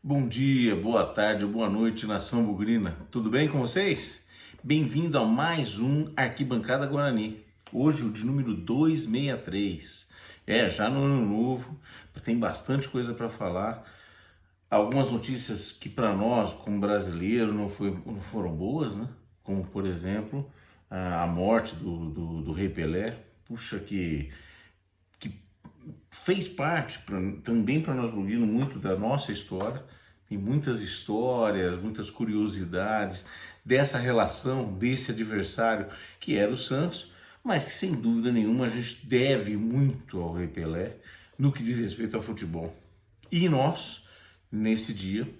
Bom dia, boa tarde, boa noite, nação bugrina. Tudo bem com vocês? Bem-vindo a mais um Arquibancada Guarani. Hoje o de número 263. Já no ano novo, tem bastante coisa para falar. Algumas notícias que para nós, como brasileiro, não foram boas, né? Como, por exemplo, a morte do Rei Pelé. Puxa, que fez parte também para nós buguinos muito da nossa história. Tem muitas histórias, muitas curiosidades dessa relação, desse adversário que era o Santos, mas que sem dúvida nenhuma a gente deve muito ao Rei Pelé no que diz respeito ao futebol. E nós, nesse dia,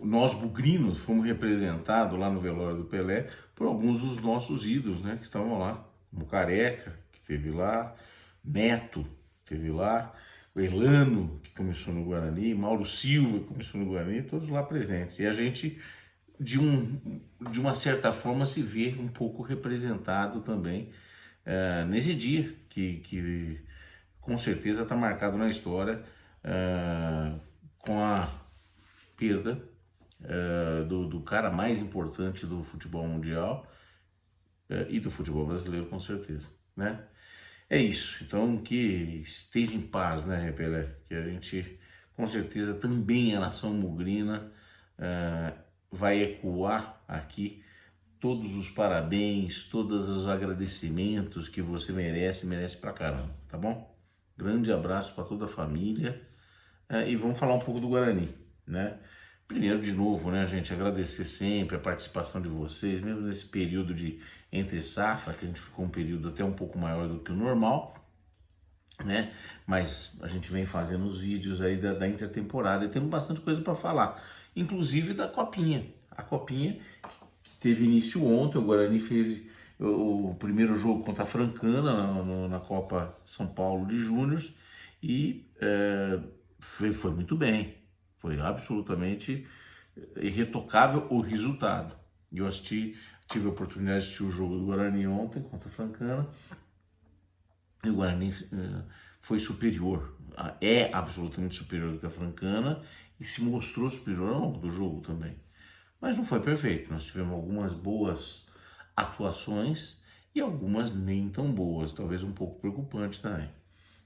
nós bugrinos fomos representados lá no velório do Pelé por alguns dos nossos ídolos, né, que estavam lá, como Careca, que esteve lá, Neto, que esteve lá, o Elano, que começou no Guarani, Mauro Silva, que começou no Guarani, todos lá presentes. E a gente, de uma certa forma, se vê um pouco representado também nesse dia, que com certeza está marcado na história com a perda do cara mais importante do futebol mundial e do futebol brasileiro, com certeza, né? É isso, então que esteja em paz, né, Pelé? Que a gente, com certeza, também a nação mugrina vai ecoar aqui todos os parabéns, todos os agradecimentos que você merece pra caramba, tá bom? Grande abraço para toda a família e vamos falar um pouco do Guarani, né? Primeiro, de novo, né, gente, agradecer sempre a participação de vocês, mesmo nesse período de entre safra, que a gente ficou um período até um pouco maior do que o normal, né? Mas a gente vem fazendo os vídeos aí da intertemporada e temos bastante coisa para falar, inclusive da Copinha. A Copinha que teve início ontem, o Guarani fez o primeiro jogo contra a Francana na Copa São Paulo de Júniors e foi muito bem. Foi absolutamente irretocável o resultado. Eu tive a oportunidade de assistir o jogo do Guarani ontem contra a Francana e o Guarani foi superior, é absolutamente superior do que a Francana e se mostrou superior ao longo do jogo também. Mas não foi perfeito, nós tivemos algumas boas atuações e algumas nem tão boas, talvez um pouco preocupantes também.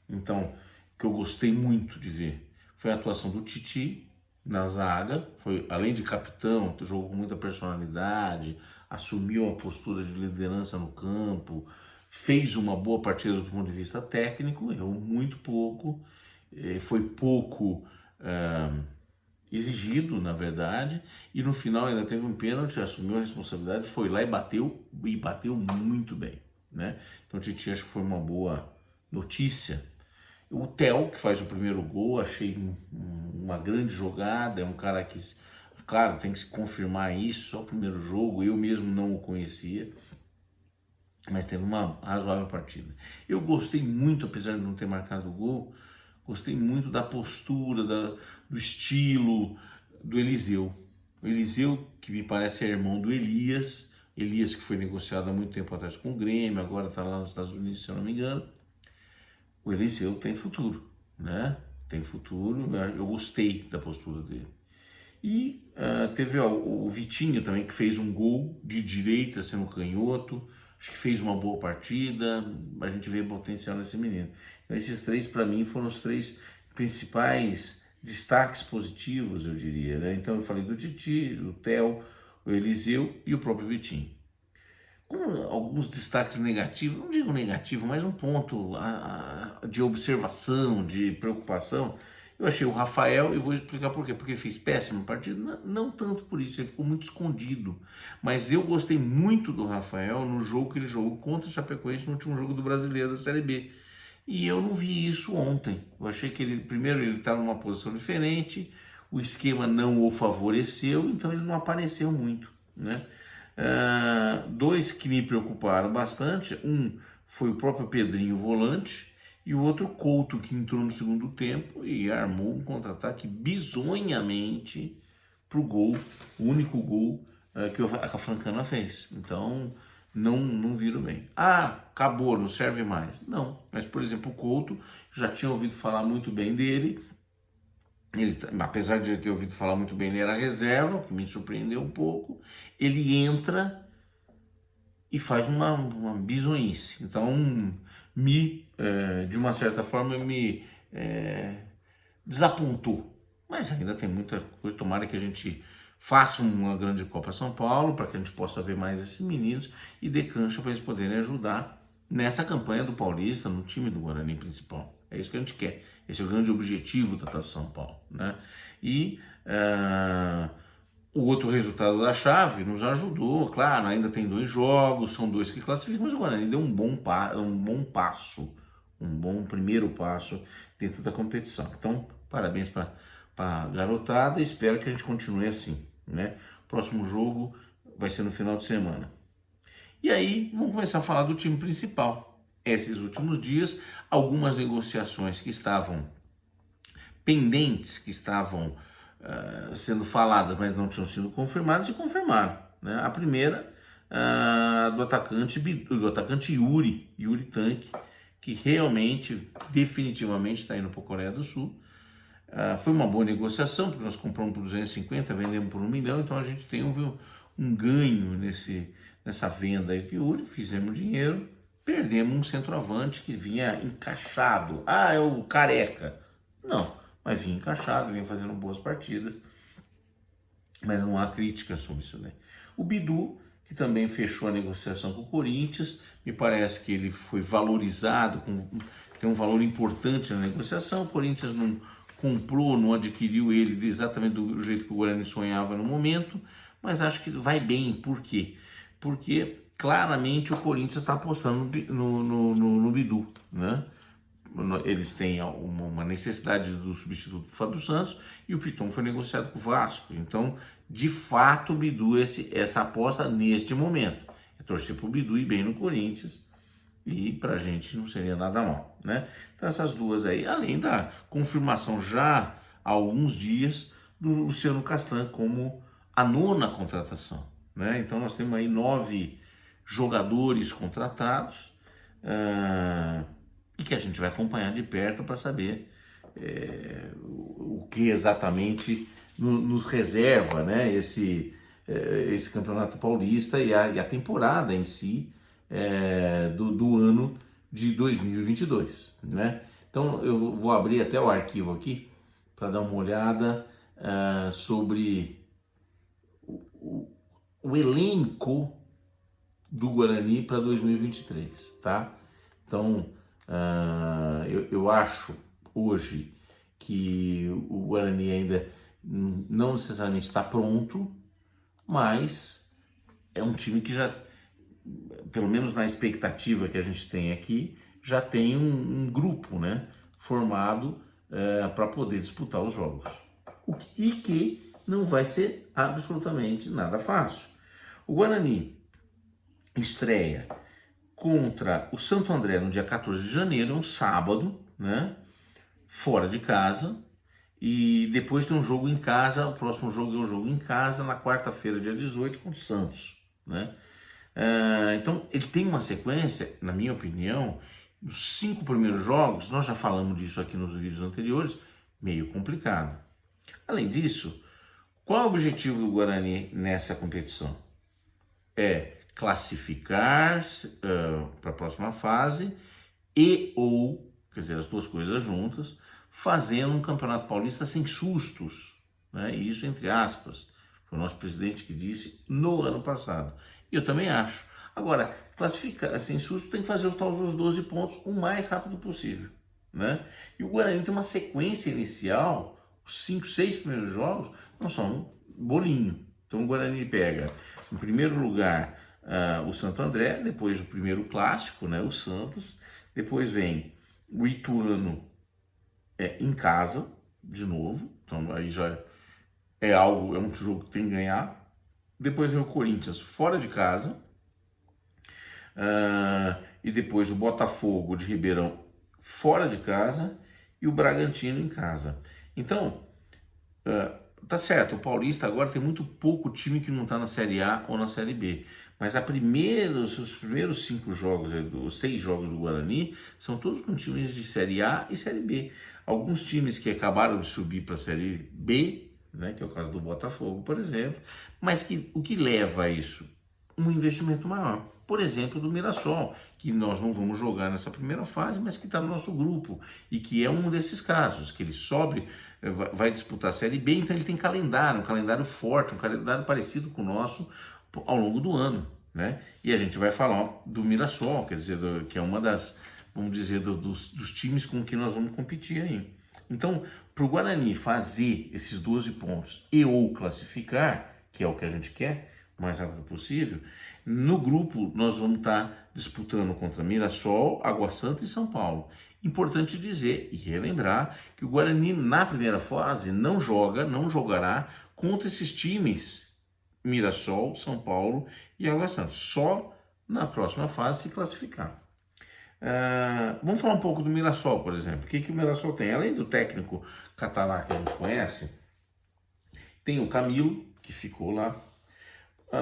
Então, o que eu gostei muito de ver foi a atuação do Titi na zaga, foi além de capitão, jogou com muita personalidade, assumiu uma postura de liderança no campo, fez uma boa partida do ponto de vista técnico, errou muito pouco, foi pouco exigido, na verdade, e no final ainda teve um pênalti, assumiu a responsabilidade, foi lá e bateu muito bem, né? Então o Titi acho que foi uma boa notícia. O Theo, que faz o primeiro gol, achei uma grande jogada, é um cara que, claro, tem que se confirmar isso, só o primeiro jogo, eu mesmo não o conhecia, mas teve uma razoável partida. Eu gostei muito, apesar de não ter marcado o gol, gostei muito da postura, do estilo do Eliseu. O Eliseu, que me parece é irmão do Elias que foi negociado há muito tempo atrás com o Grêmio, agora está lá nos Estados Unidos, se eu não me engano. O Eliseu tem futuro, né? Tem futuro, eu gostei da postura dele. E teve o Vitinho também, que fez um gol de direita sendo canhoto, acho que fez uma boa partida, a gente vê potencial nesse menino. Então esses três para mim foram os três principais destaques positivos, eu diria, né? Então eu falei do Titi, do Theo, o Eliseu e o próprio Vitinho. Com alguns destaques negativos, não digo negativo, mas um ponto de observação, de preocupação, eu achei o Rafael, e vou explicar por quê, porque fez péssima partida, não tanto por isso, ele ficou muito escondido, mas eu gostei muito do Rafael no jogo que ele jogou contra o Chapecoense no último jogo do Brasileiro da Série B, e eu não vi isso ontem. Eu achei que primeiro ele estava numa posição diferente, o esquema não o favoreceu, então ele não apareceu muito, né? Dois que me preocuparam bastante, um foi o próprio Pedrinho volante e o outro Couto, que entrou no segundo tempo e armou um contra-ataque bizonhamente pro gol, o único gol que a Francana fez. Então não viram bem. Acabou, não serve mais. Não, mas por exemplo o Couto, já tinha ouvido falar muito bem dele Ele, apesar de eu ter ouvido falar muito bem, ele era reserva, o que me surpreendeu um pouco. Ele entra e faz uma bizonhice. Então, de uma certa forma, me desapontou. Mas ainda tem muita coisa. Tomara que a gente faça uma grande Copa São Paulo, para que a gente possa ver mais esses meninos e dê cancha para eles poderem ajudar nessa campanha do Paulista, no time do Guarani principal. É isso que a gente quer. Esse é o grande objetivo da Taça São Paulo, né? E o outro resultado da chave nos ajudou, claro, ainda tem 2 jogos, são 2 que classificam, mas o Guarani deu um bom passo, um bom primeiro passo dentro da competição. Então, parabéns para a garotada e espero que a gente continue assim, né? Próximo jogo vai ser no final de semana. E aí, vamos começar a falar do time principal. Esses últimos dias, algumas negociações que estavam pendentes, que estavam sendo faladas, mas não tinham sido confirmadas, e confirmaram, né? A primeira do atacante Yuri Tanque, que realmente, definitivamente está indo para a Coreia do Sul. Foi uma boa negociação, porque nós compramos por 250, vendemos por 1 milhão, então a gente tem um ganho nessa venda aí que Yuri, fizemos dinheiro, perdemos um centroavante que vinha encaixado. É o Careca. Não, mas vinha encaixado, vinha fazendo boas partidas, mas não há crítica sobre isso, né? O Bidu, que também fechou a negociação com o Corinthians, me parece que ele foi valorizado, tem um valor importante na negociação. O Corinthians não comprou, não adquiriu ele exatamente do jeito que o Guarani sonhava no momento, mas acho que vai bem. Por quê? Porque claramente o Corinthians está apostando no Bidu, né? Eles têm uma necessidade do substituto do Fábio Santos e o Piton foi negociado com o Vasco. Então, de fato, o Bidu essa aposta neste momento. É torcer para o Bidu ir bem no Corinthians e para a gente não seria nada mal, né? Então, essas duas aí, além da confirmação já há alguns dias do Luciano Castan como a 9ª contratação, né? Então, nós temos aí 9 jogadores contratados, e que a gente vai acompanhar de perto para saber o que exatamente nos reserva, né, esse Campeonato Paulista e a temporada em si do ano de 2022, né? Então eu vou abrir até o arquivo aqui para dar uma olhada sobre o elenco do Guarani para 2023, tá? Então, eu acho hoje que o Guarani ainda não necessariamente está pronto, mas é um time que já, pelo menos na expectativa que a gente tem aqui, já tem um grupo, né, formado para poder disputar os jogos. E que não vai ser absolutamente nada fácil. O Guarani estreia contra o Santo André no dia 14 de janeiro, um sábado, né? Fora de casa. E depois tem um jogo em casa, o próximo jogo é um jogo em casa, na quarta-feira, dia 18, contra o Santos, né? Então, ele tem uma sequência, na minha opinião, dos 5 primeiros jogos, nós já falamos disso aqui nos vídeos anteriores, meio complicado. Além disso, qual é o objetivo do Guarani nessa competição? É classificar para a próxima fase quer dizer, as duas coisas juntas, fazendo um Campeonato Paulista sem sustos, né? E isso entre aspas, foi o nosso presidente que disse no ano passado. E eu também acho. Agora, classificar sem susto tem que fazer os 12 pontos o mais rápido possível, né? E o Guarani tem uma sequência inicial, os 5, 6 primeiros jogos não são um bolinho. Então o Guarani pega, em primeiro lugar, o Santo André, depois o primeiro clássico, né, o Santos, depois vem o Ituano em casa, de novo, então aí já é um jogo que tem que ganhar. Depois vem o Corinthians fora de casa, e depois o Botafogo de Ribeirão fora de casa e o Bragantino em casa. Então, tá certo, o Paulista agora tem muito pouco time que não está na Série A ou na Série B. Mas os primeiros 5 jogos, os 6 jogos do Guarani, são todos com times de Série A e Série B. alguns times que acabaram de subir para a Série B, né, que é o caso do Botafogo, por exemplo, mas o que leva a isso? Um investimento maior. Por exemplo, do Mirassol, que nós não vamos jogar nessa primeira fase, mas que está no nosso grupo, e que é um desses casos, que ele sobe, vai disputar a Série B, então ele tem calendário, um calendário forte, um calendário parecido com o nosso ao longo do ano, né? E a gente vai falar do Mirassol, quer dizer, que é uma das, vamos dizer, dos times com que nós vamos competir aí. Então, para o Guarani fazer esses 12 pontos e ou classificar, que é o que a gente quer, o mais rápido possível, no grupo nós vamos estar disputando contra Mirassol, Água Santa e São Paulo. Importante dizer e relembrar que o Guarani na primeira fase não jogará contra esses times Mirassol, São Paulo e Água Santa, só na próxima fase se classificar. Vamos falar um pouco do Mirassol, por exemplo. O que o Mirassol tem? Além do técnico catalá que a gente conhece, tem o Camilo, que ficou lá.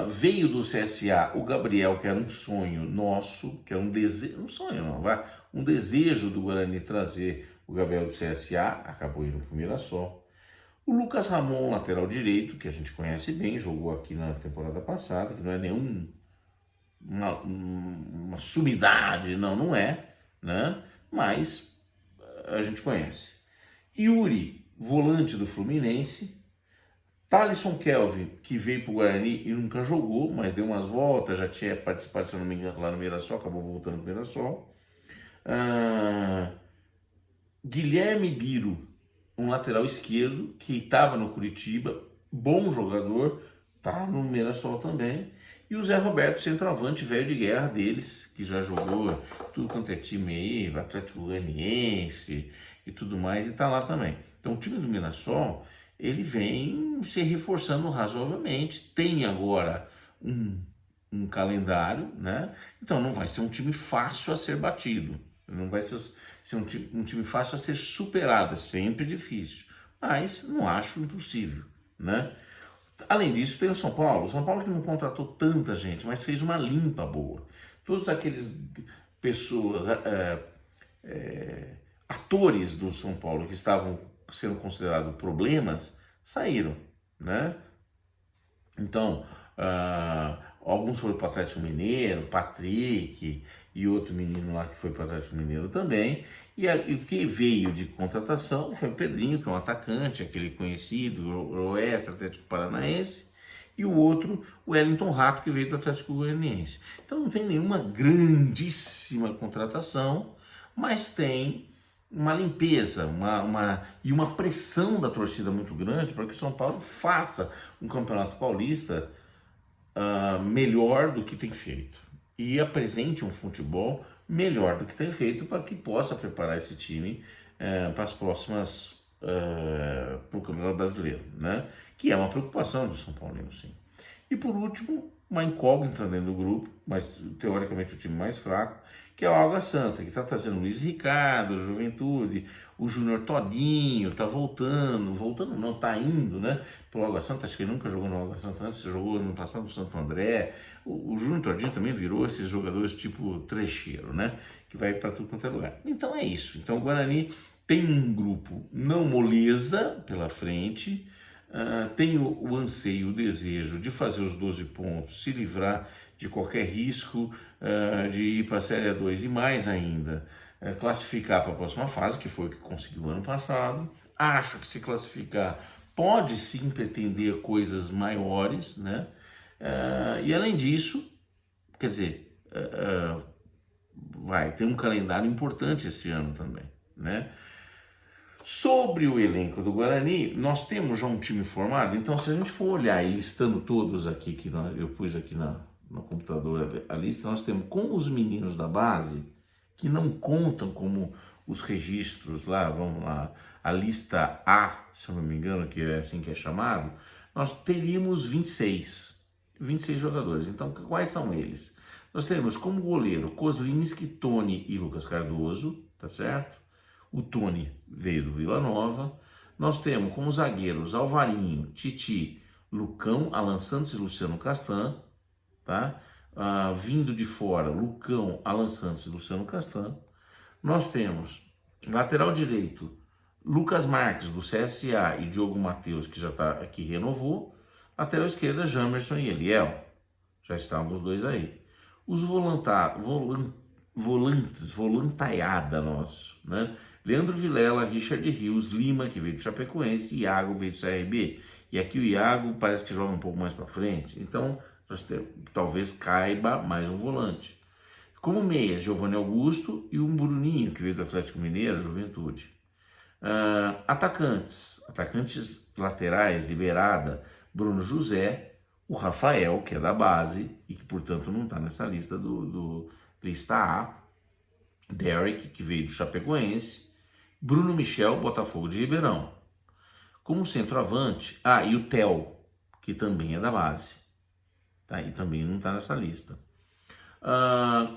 Veio do CSA o Gabriel, que era um sonho nosso, que era um desejo, um sonho não, um desejo do Guarani trazer o Gabriel do CSA, acabou indo para o Mirassol. O Lucas Ramon, lateral direito, que a gente conhece bem, jogou aqui na temporada passada, que não é uma sumidade, não é, né? Mas a gente conhece. Yuri, volante do Fluminense. Thalisson Kelvin, que veio para o Guarani e nunca jogou, mas deu umas voltas, já tinha participado, se não me engano, lá no Mirassol, acabou voltando para o Mirassol. Guilherme Biro, um lateral esquerdo, que estava no Curitiba, bom jogador, tá no Mirassol também. E o Zé Roberto, centroavante, velho de guerra deles, que já jogou tudo quanto é time aí, Atlético Goianiense e tudo mais, e tá lá também. Então o time do Mirassol, ele vem se reforçando razoavelmente, tem agora um calendário, né? Então não vai ser um time fácil a ser batido, não vai ser um time fácil a ser superado, é sempre difícil, mas não acho impossível, né? Além disso, tem o São Paulo que não contratou tanta gente, mas fez uma limpa boa. Todos aqueles pessoas, atores do São Paulo que estavam sendo considerados problemas, saíram, né? Então, alguns foram para o Atlético Mineiro, Patrick e outro menino lá que foi para o Atlético Mineiro também. E o que veio de contratação foi o Pedrinho, que é um atacante, aquele conhecido, o Oeste, Atlético Paranaense, e o outro, o Wellington Rato, que veio do Atlético Goianiense. Então não tem nenhuma grandíssima contratação, mas tem uma limpeza e uma pressão da torcida muito grande para que o São Paulo faça um campeonato paulista melhor do que tem feito e apresente um futebol melhor do que tem feito para que possa preparar esse time para as próximas para o Campeonato Brasileiro, né? Que é uma preocupação do São Paulino, sim. E por último, uma incógnita dentro do grupo, mas teoricamente o time mais fraco, que é o Água Santa, que está trazendo o Luiz Ricardo, Juventude, o Júnior Todinho, está voltando não, está indo, né, para o Água Santa, acho que ele nunca jogou no Água Santa antes, jogou no passado no Santo André, o Júnior Todinho também virou esses jogadores tipo trecheiro, né, que vai para tudo quanto é lugar. Então é isso, então o Guarani tem um grupo não moleza pela frente, tem o anseio, o desejo de fazer os 12 pontos, se livrar de qualquer risco de ir para a Série A2 e mais ainda, classificar para a próxima fase, que foi o que conseguiu ano passado. Acho que se classificar pode sim pretender coisas maiores, né? E além disso, quer dizer, vai ter um calendário importante esse ano também, né? Sobre o elenco do Guarani, nós temos já um time formado, então se a gente for olhar e listando todos aqui, que eu pus aqui no computador a lista, nós temos com os meninos da base, que não contam como os registros lá, vamos lá, a lista A, se eu não me engano, que é assim que é chamado, nós teríamos 26 jogadores. Então quais são eles? Nós temos como goleiro Kozlinski, Tony e Lucas Cardoso, tá certo? O Tony veio do Vila Nova. Nós temos como zagueiros Alvarinho, Titi, Lucão, Alan Santos e Luciano Castan, tá? Vindo de fora, Lucão, Alan Santos e Luciano Castan. Nós temos lateral direito, Lucas Marques, do CSA, e Diogo Matheus, que já está aqui, renovou. Lateral esquerda, Jamerson e Eliel. Já estavam os dois aí. Os volantaiada nosso, né? Leandro Vilela, Richard Rios, Lima, que veio do Chapecoense, e Iago veio do CRB. E aqui o Iago parece que joga um pouco mais para frente. Então, talvez caiba mais um volante. Como meia, Giovanni Augusto e o Bruninho, que veio do Atlético Mineiro, Juventude. Atacantes laterais de beirada, Bruno José, o Rafael, que é da base e que, portanto, não está nessa lista do lista A, Derek, que veio do Chapecoense, Bruno Michel, Botafogo de Ribeirão. Como centroavante, e o Theo, que também é da base, tá? E também não está nessa lista.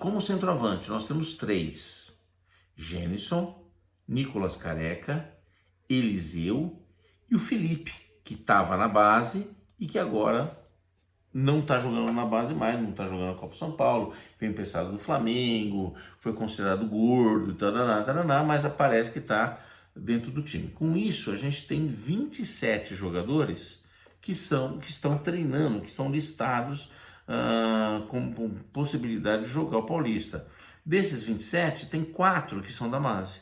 Como centroavante, nós temos 3, Gênison, Nicolas Careca, Eliseu e o Felipe, que estava na base e que agora não está jogando na base mais, não está jogando na Copa São Paulo, foi emprestado do Flamengo, foi considerado gordo, taraná, mas parece que está dentro do time. Com isso, a gente tem 27 jogadores que estão treinando, que estão listados com possibilidade de jogar o Paulista. Desses 27, tem 4 que são da base,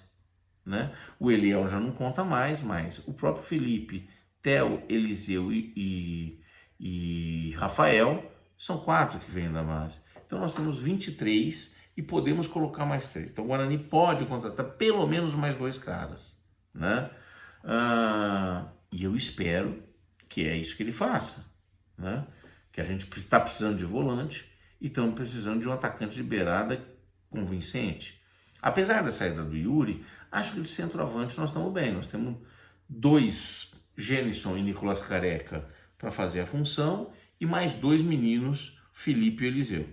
né? O Eliel já não conta mais, mas o próprio Felipe, Theo, Eliseu e Rafael são 4 que vêm da base. Então nós temos 23 e podemos colocar mais 3. Então o Guarani pode contratar pelo menos mais 2 caras, né? E eu espero que é isso que ele faça, né? Que a gente está precisando de volante e estamos precisando de um atacante de beirada convincente. Apesar da saída do Yuri, acho que de centroavante nós estamos bem. Nós temos 2, Gênison e Nicolas Careca, para fazer a função, e mais 2 meninos, Felipe e Eliseu.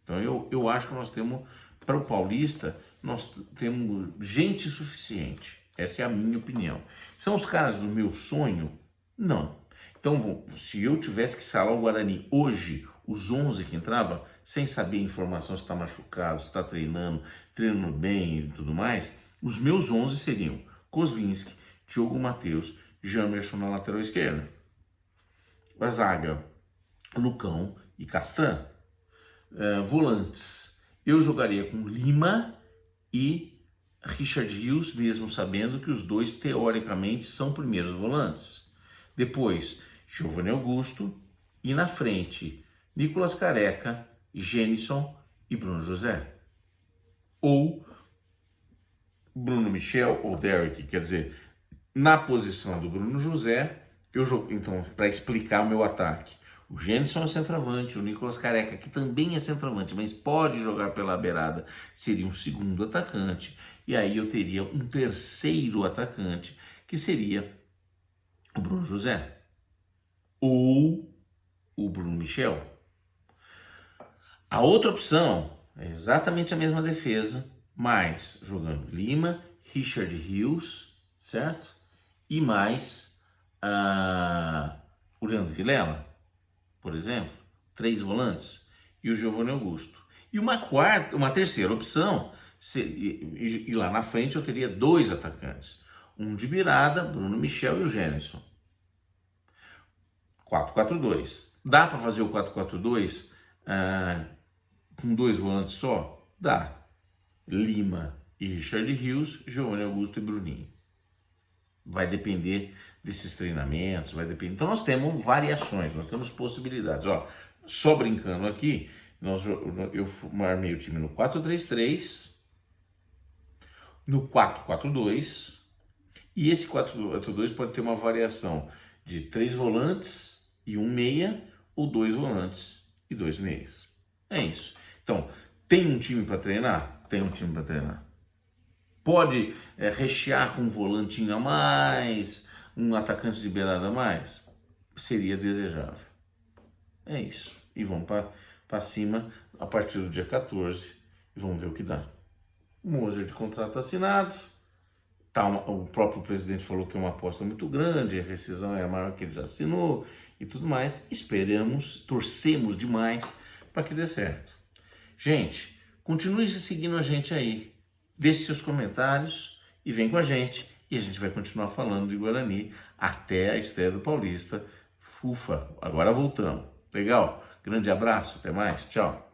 Então eu acho que nós temos, para o Paulista, nós temos gente suficiente. Essa é a minha opinião. São os caras do meu sonho? Não. Então, se eu tivesse que salar o Guarani hoje, os 11 que entravam, sem saber a informação se está machucado, se está treinando bem e tudo mais, os meus 11 seriam Kozlinski, Diogo Matheus, Jamerson na lateral esquerda. A zaga, Lucão e Castan. Volantes, eu jogaria com Lima e Richard Rios, mesmo sabendo que os dois, teoricamente, são primeiros volantes. Depois, Giovanni Augusto e na frente, Nicolas Careca, Gênison e Bruno José. Ou Bruno Michel ou Derek, quer dizer, na posição do Bruno José, eu jogo, então, para explicar o meu ataque. O Gênison é centroavante, o Nicolas Careca, que também é centroavante, mas pode jogar pela beirada, seria um segundo atacante. E aí eu teria um terceiro atacante, que seria o Bruno José. Ou o Bruno Michel. A outra opção é exatamente a mesma defesa, mas jogando Lima, Richard Rios, certo? E mais o Leandro Vilela, por exemplo, 3 volantes, e o Giovanni Augusto. E uma terceira opção, e lá na frente eu teria 2 atacantes. Um de beirada, Bruno Michel e o Gênison. 4-4-2. Dá para fazer o 4-4-2 com 2 volantes só? Dá. Lima e Richard Rios, Giovanni Augusto e Bruninho. Vai depender desses treinamentos, vai depender. Então nós temos variações, nós temos possibilidades. Só brincando aqui, eu armei o time no 4-3-3, no 4-4-2, e esse 4-4-2 pode ter uma variação de 3 volantes e 1 meia, ou 2 volantes e 2 meias. É isso. Então, tem um time para treinar? Tem um time para treinar. Pode rechear com um volantinho a mais, um atacante de beirada a mais? Seria desejável. É isso. E vamos para cima a partir do dia 14 e vamos ver o que dá. O Moser de contrato assinado. O próprio presidente falou que é uma aposta muito grande, a rescisão é a maior que ele já assinou e tudo mais. Esperamos, torcemos demais para que dê certo. Gente, continue seguindo a gente aí. Deixe seus comentários e vem com a gente. e a gente vai continuar falando de Guarani até a estreia do Paulista. Ufa, agora voltamos. Legal? Grande abraço, até mais, tchau.